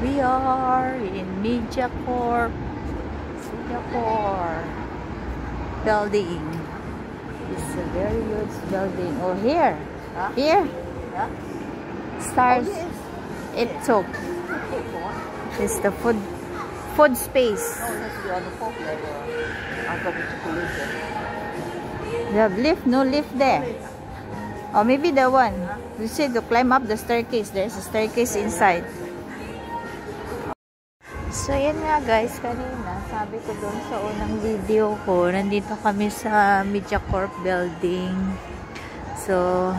We are in MediaCorp, Singapore building. It's a very huge building. Oh, here. Huh? Here. Yeah? Stars. Oh, yes. It took. It's the food space. No, it has to be on the fourth level. I've got to live there. You have lift? No lift there. Or maybe the one. You see to climb up the staircase. There's a staircase inside. So, yan nga guys. Kanina, sabi ko doon sa unang video ko, nandito kami sa MediaCorp building. So,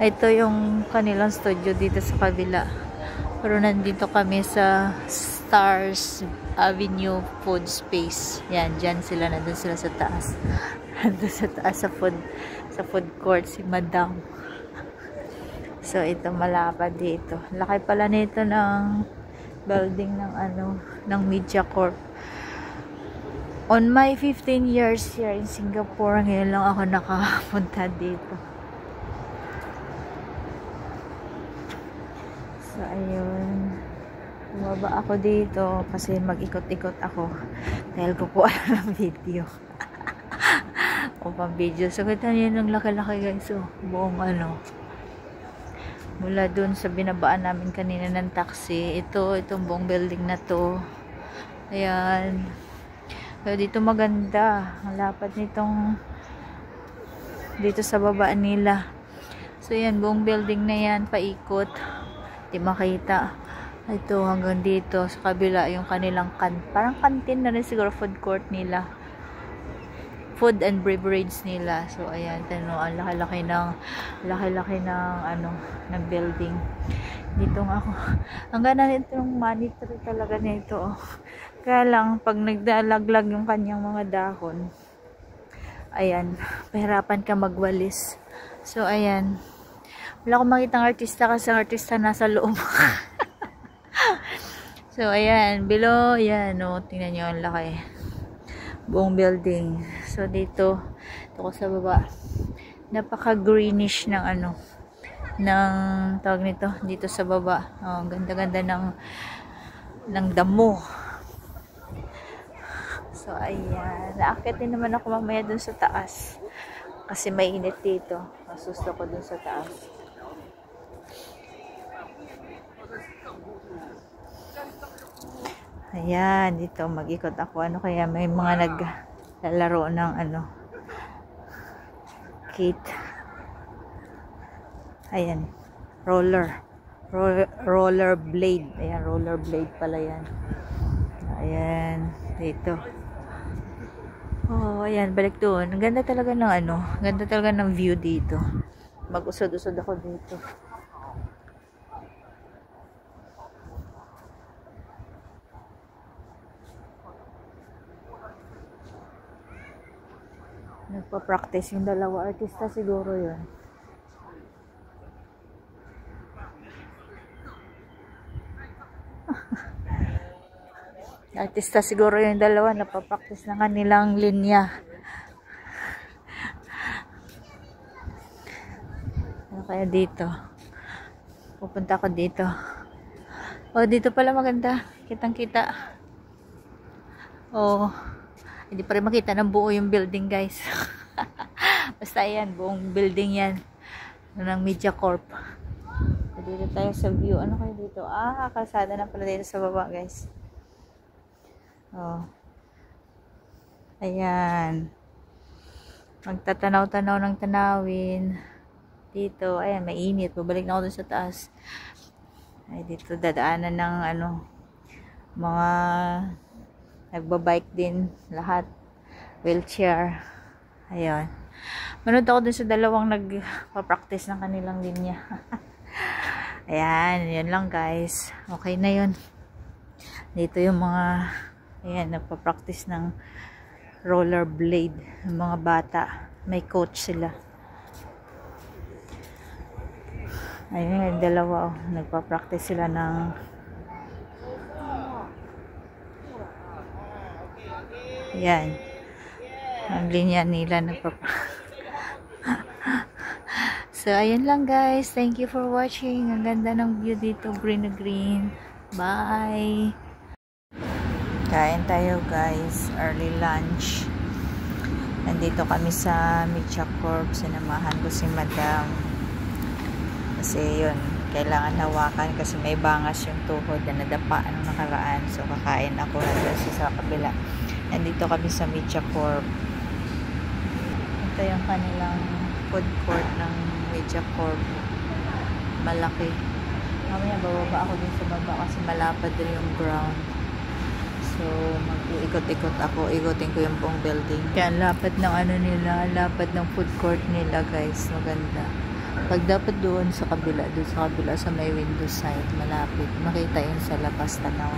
ito yung kanilang studio dito sa kabila. Pero nandito kami sa Stars Avenue Food Space. Yan, dyan sila. Nandun sila sa taas. Nandun sa taas sa food court si Madam. So, ito malapad dito. Laki pala nito ng building ng MediaCorp. On my 15 years here in Singapore, ngayon lang ako nakapunta dito. So, ayun. Bumaba ako dito kasi mag-ikot-ikot ako dahil kukuha ng video. O pang video. So, kita niyo yung laki-laki guys. So, buong mula dun sa binabaan namin kanina ng taxi. Itong buong building na to. Ayan. So, dito maganda. Ang lapad nitong dito sa baba nila. So, yan. Buong building na yan. Paikot. Di makita. Ito hanggang dito. Sa kabila yung kanilang parang kantin na rin siguro food court nila. Food and beverage nila. So, ayan. Ang laki-laki ng building. Dito nga ako. Ang ganda nito ng monitor talaga nito. Oh. Kaya lang, pag nagdalaglag yung kanyang mga dahon, ayan, pahirapan ka magwalis. So, ayan. Wala akong makitang artista kasi ang artista nasa loob. So, ayan. Below, ayan. Oh, tingnan nyo, ang laki. Buong building. So, dito ko sa baba. Napaka-greenish ng ng tawag nito dito sa baba. Oh, ganda-ganda ng damo. So, ayan. Naakyat din naman ako mamaya dun sa taas. Kasi mainit dito. Masusto ko dun sa taas. Ayan, dito mag-ikot ako. Kaya may mga naglalaro ng kite. Ayan, roller blade. Ayan, roller blade pala yan. Ayan, dito. Oh, ayan, balik doon. Ang ganda talaga ng ganda talaga ng view dito. Mag-usod-usod ako dito. Nagpa-practice yung dalawa artista siguro yun. Artista siguro yung dalawa, nagpa-practice ng kanilang linya. Ano kaya dito? Pupunta ako dito. Oh, dito pala maganda. Kitang-kita. Oh, hindi pa rin makita ng buo yung building guys. Basta yan, buong building yan ng MediaCorp. Dito tayo sa view. Ano kayo dito? Ah, kalsada na pala dito sa baba guys. Oh. Ayan. Magtatanaw-tanaw ng tanawin. Dito, ayan, mainit. Babalik na ako dun sa taas. Ay, dito dadaanan ng mga nagbabike din lahat, wheelchair. Ayun, manood ako dun sa dalawang nagpa-practice ng kanilang linya. Ayan, yun lang guys, okay na yun. Dito yung mga ayan, nagpa-practice ng roller blade yung mga bata, may coach sila. Ayun yung dalawa, nagpa-practice sila ng yan. Ang linya nila So, ayun lang guys. Thank you for watching. Ang ganda ng view dito. Green na green. Bye! Kain tayo guys, early lunch. Nandito kami sa Media Corp. Sinamahan ko si Madam. Kasi yun, kailangan hawakan kasi may bangas yung tuhod na nadapa nung nakaraan. So kakain ako nandun sa kabila. Nandito kami sa Media Corp. Ito yung kanilang food court ng Media Corp. Malaki. Mamaya bababa ako din sa baba kasi malapad din yung ground. So, mag-iikot-ikot ako. Ikutin ko yung buong building. Kaya lapad ng ano nila, lapad ng food court nila guys. Maganda. Pag dapat doon sa kabila sa may window side, malapit. Makita yun sa labas tanaw.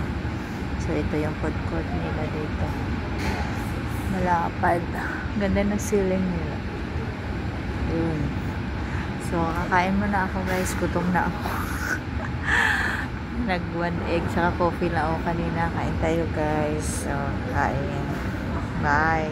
So, ito yung food court nila dito. Malapad. Ganda ng ceiling nila. Yun. So, kakain muna ako guys. Gutom na ako. Nag 1 egg saka coffee lang ako kanina. Kain tayo guys. So, kain. Bye.